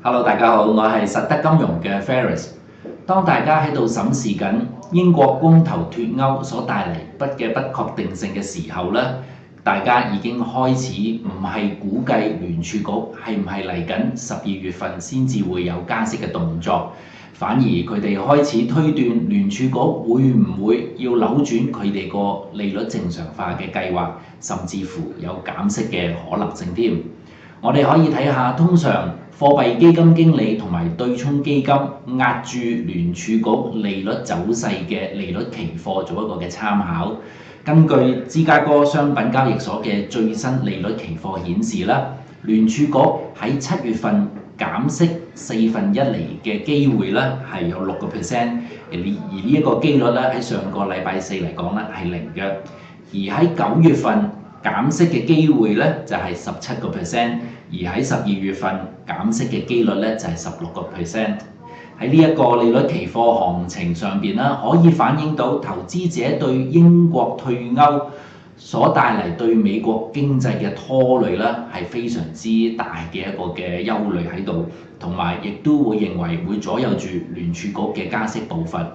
Hello，大家好，我係實德金融嘅 Ferris。當大家喺度審視緊英國公投脫歐所帶嚟嘅不確定性嘅時候呢，大家已經開始唔係估計聯儲局係唔係嚟緊12月份先至會有加息嘅動作，反而佢哋開始推斷聯儲局會唔會要扭轉佢哋個利率正常化嘅計劃，甚至乎有減息嘅可能性添。我哋可以睇下，通常貨幣基金經理同埋對沖基金壓住聯儲局利率走勢嘅利率期貨做一個嘅參考。根據芝加哥商品交易所嘅最新利率期貨顯示啦，聯儲局喺7月份減息1/4嘅機會咧係有6%，而呢一個機率咧喺上個禮拜四嚟講咧係零嘅，而喺9月份減息嘅機會咧就係17%，而喺12月份減息嘅機率咧就係16%。喺呢一個利率期貨行情上邊啦，可以反映到投資者對英國退歐所帶嚟對美國經濟嘅拖累啦，係非常之大嘅一個嘅憂慮喺度，同埋亦都會認為會左右住聯儲局嘅加息步伐。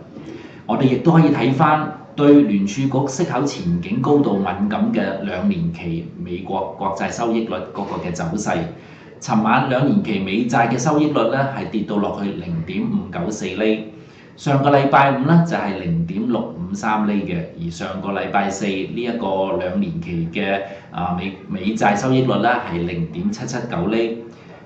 我哋亦都可以睇翻對聯儲局息口前景高度敏感嘅2年期美國國債收益率嗰個嘅走勢。尋晚2年期美債嘅收益率咧係跌到落去0.594厘，上個禮拜五咧就係0.653厘嘅，而上個禮拜四呢一個2年期嘅美債收益率咧係0.779厘。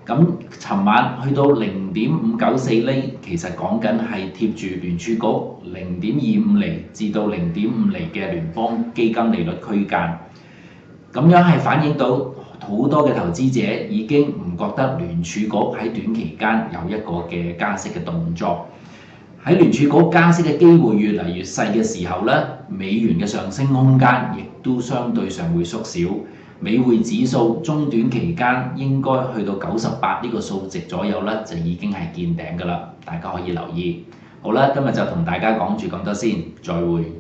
咁尋晚去到0.594厘，其實講緊係貼住聯儲局0.25厘至到0.5厘嘅聯邦基金利率區間，咁樣係反映到好多嘅投資者已經唔覺得聯儲局喺短期間有一個嘅加息嘅動作。喺聯儲局加息嘅機會越嚟越細嘅時候咧，美元嘅上升空間亦都相對上會縮小。美匯指數中短期間應該去到98呢個數值左右咧，就已經係見頂㗎啦。大家可以留意。好啦，今日就同大家講住咁多先，再會。